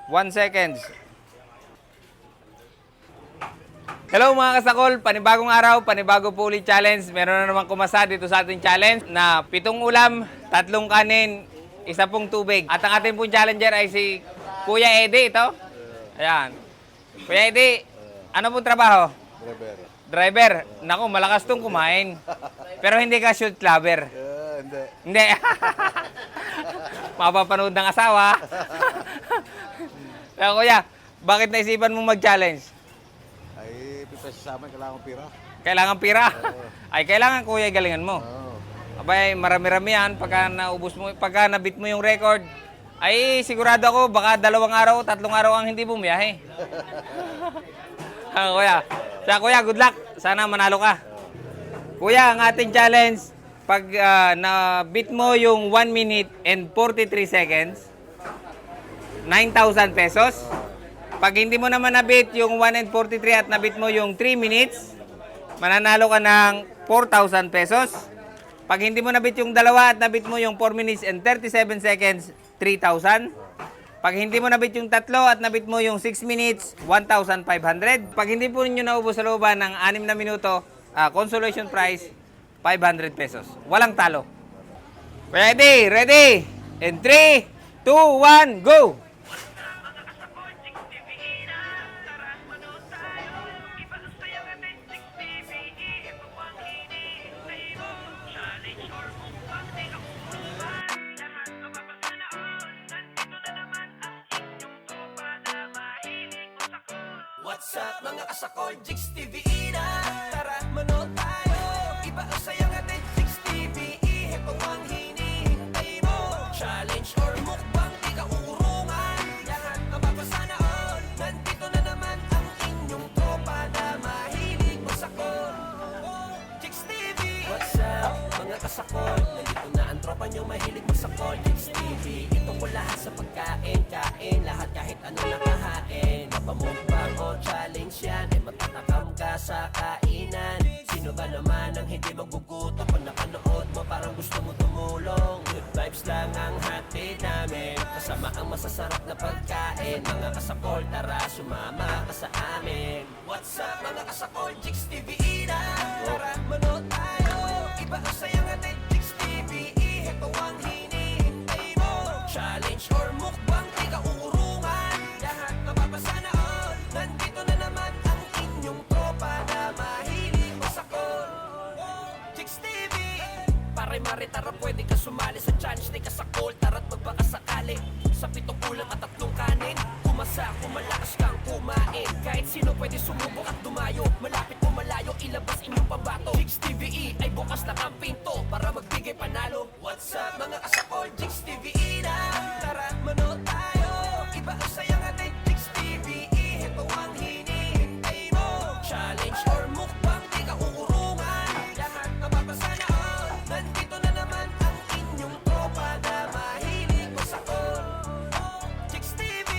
1 seconds. Hello mga kasakol, panibagong araw, panibago po ulit challenge. Meron na naman kumasa dito sa ating challenge na 7 ulam, 3 kanin, 1 pong tubig. At ang ating pong challenger ay si Kuya Eddie ito. Ayan. Kuya Eddie, ano pong trabaho? Driver. Naku, malakas tong kumain. Pero hindi ka shoot clubber. Hindi. Hindi. Mapapanood ng asawa. Kaya kuya, bakit naisipan mong mag-challenge? Ay, pipas sa amin, kailangan pira. Kailangan pira. Ay, kailangan kuya galingan mo. Oo. Abay, marami-rami yan. Pagka naubos mo, pagka nabit mo yung record, ay sigurado ako, baka 2 araw, 3 araw ang hindi bumiyahe. Kuya. Kaya kuya, good luck. Sana manalo ka. Kuya, ang ating challenge, pag na-beat mo yung 1 minute and 43 seconds, 9,000 pesos. Pag hindi mo naman na-beat yung 1 and 43 at na-beat mo yung 3 minutes, mananalo ka ng 4,000 pesos. Pag hindi mo na-beat yung 2 at na-beat mo yung 4 minutes and 37 seconds, 3,000. Pag hindi mo na-beat yung 3 at na-beat mo yung 6 minutes, 1,500. Pag hindi po ninyo naubos sa looban ng 6 na minuto, consolation prize, 500 pesos. Walang talo. Ready? Ready? In 3, 2, 1, go! What's up mga kasakol, Jigs TV na. Tara manood tayo. Iba ang sayang atin, Jigs TV. Ito ang hinihintay mo. Challenge or mukbang, di ka uurungan. Lahat mapapasanaon. Nandito na naman ang inyong tropa na mahilig masakol. Jigs TV. What's up mga kasakol? Nandito na ang tropa nyo mahilig masakol. Jigs TV. Ito ko lahat sa pagkain, kain. Lahat kahit ano nakahain. Mapamukbang o challenge yan, ay matatakam ka sa kainan. Sino ba naman ang hindi magugutom pag napanood mo parang gusto mo tumulong? Good vibes lang ang hatid namin, kasama ang masasarap na pagkain. Mga kasakol, tara sumama ka sa amin. What's up mga kasakol, Jigs TV na. Tara manood tayo, iba ang sayang atin, Jigs TV. Ito ang hinihintay mo. Challenge or mukbang, di ka uurungan. Lahat mapapasanaon. Nandito na naman ang inyong tropa na mahilig masakol. Jigs TV. Pare-mare, tara pwede ka sumali sa challenge ni kasakol. Tara't magbaka sakali sa 7 ulam at 3 kanin. Kumasa, kumalakas kang kumain. Kahit sino pwede sumubok at dumayo. Malapit o malayo, ilabas inyong pambato. Jigs TV ay bukas na ang pinto para magbigay panalo. What's up mga kasakol, Jigs TV na. Tara manood tayo, iba ang sayang atin, Jigs TV. Ito ang hinihintay mo. Challenge or mukbang, di ka uurungan. Lahat mapapasanaon. Nandito na naman ang inyong tropa na mahilig masakol. Jigs TV.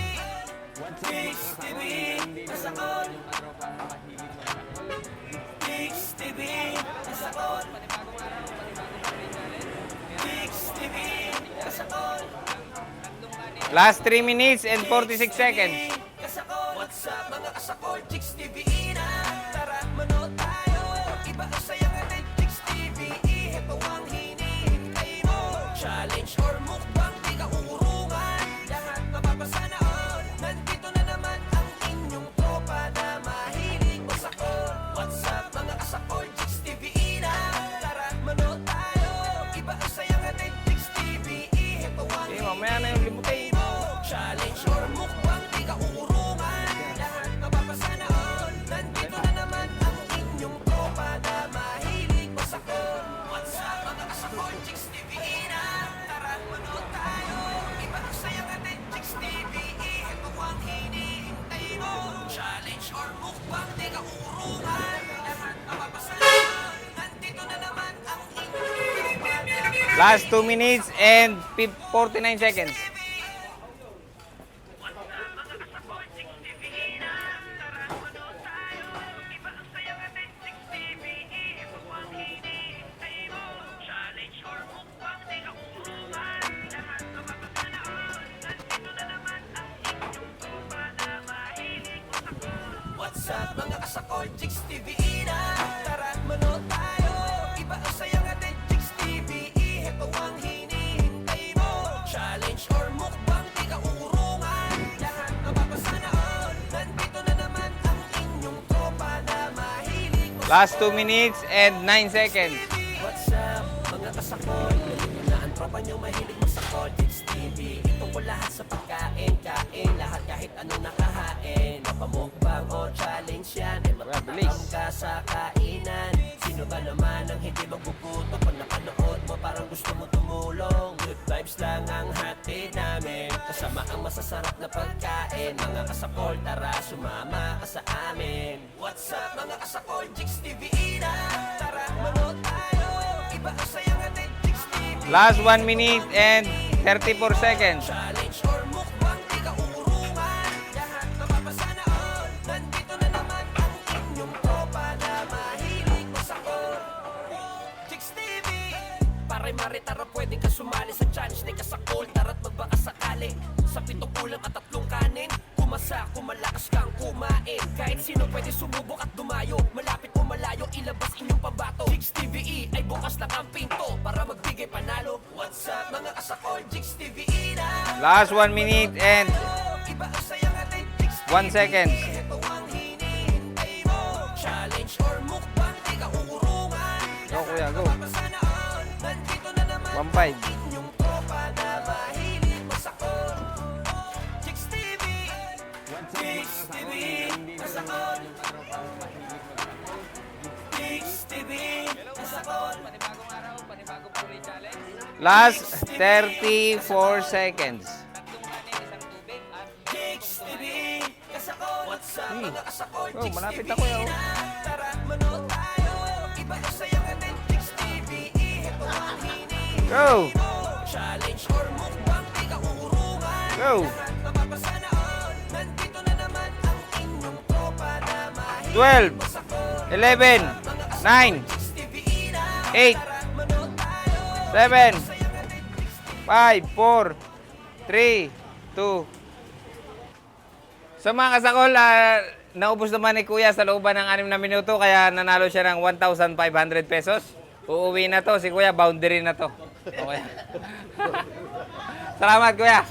Jigs TV. Masakol. Jigs TV. Masakol. Jigs TV. Masakol. Last 3 minutes and 46 seconds. Kasakol. What's up mga kasakol, Jigs TV na. Tara manood tayo, iba ang sayang atin, Jigs TV. Ito ang hinihintay mo. Challenge or mukbang, di ka uurungan. Lahat mapapasanaon. Nandito na naman ang inyong tropa na mahilig masakol. What's up mga kasakol, Jigs TV na. Tara manood tayo, iba ang sayang atin, Jigs TV. Ito ang Mamaya na yung limutay. challenge or mukbang, di ka uurungan. Lahat mapapasanaon. Nandito na naman ang inyong tropa na mahilig masakol. What's up mga kasakol, Jigs TV na. Tara manood tayo, iba ang sayang atin, Jigs TV. Ito ang hinihintay mo. Challenge or mukbang, di ka uurungan. Lahat mapapasanaon. Nandito na naman ang inyong tropa na Last 2 minutes and 49 seconds. mga kasakol, Jigs TV na. Tara, manood tayo. Iba ang sayang atin, Jigs TV. Ito ang hinihintay mo. Challenge or mukbang, di ka uurungan. Lahat mapapasana all. Nandito na naman ang inyong tropa na mahilig mo. Last 2 minutes and 9 seconds. What's up, mga kasakol? Ngayon na ang tropa nyo mahilig masakol, Jigs TV. Ito ko lahat sa pagkain, kain. Lahat kahit anong nakahain. Mapamukbang o challenge yan. Eh, matatakam ka sa kainan. Sino ba naman ang hindi magbubuto? Pag napanood mo, parang gusto mo tumulong. Good vibes lang ang hatid namin. Kasama ang masasarap na pagkain. Mga kasakol, tara sumama ka sa amin. What's up, mga kasakol? Jigs TV na. Tara, manood tayo. Iba ang sayang atin, Jigs TV. Last 1 minute and 34 seconds. Challenge or mukbang, di ka uurungan. Lahat mapapasana all. Nandito na naman ang inyong tropa na mahilig masakol. Jigs TV. Pare mare, tara pwedeng ka sumali sa challenge ni Kasakol. Tara't magbaka sakali. Sa 7 ulam at 3 kanin. Kumasa, kumalakas kang kumain. Kahit sino pwede sumubok at dumayo. Malapit o malayo, ilabas inyong pambato. Jigs TVE ay bukas lang ang pinto para magbigay panalo. What's up, mga kasakol? Jigs TVE na. Last 1 minute and Iba ang sayang atin, Jigs 1 second. Ito ang hinihintay mo. Challenge or mukbang, di ka uurungan. Go, kuya, go. Mapapasana all. Nandito na naman 1-5. inyong tropa na mahilig masakol. Jigs TV. Jigs TV. Masakol. Jigs TV. Masakol. Last 34 seconds. Jigs TV. Kasakol. What's up, mga kasakol? Oh, Jigs malapit TV ako, eh, oh. na. Tara, manood tayo. Iba ang sayang atin, Jigs TV. Ito ang hinihintay Go! mo. Challenge or mukbang, di ka uurungan. Go! Lahat mapapasana all. Nandito na naman ang inyong tropa na mahilig 12, masakol. 11, 9, Jigs TV na. 8, Tara, manood tayo. 7, Sayang atin, Jigs TV. 5, 4, 3, 2. Sa mga kasakol, naubos naman ni Kuya sa looban ng 6 na minuto kaya nanalo siya ng 1,500 pesos. Uuwi na to. Si Kuya, boundary na to. Okay. Salamat, Kuya.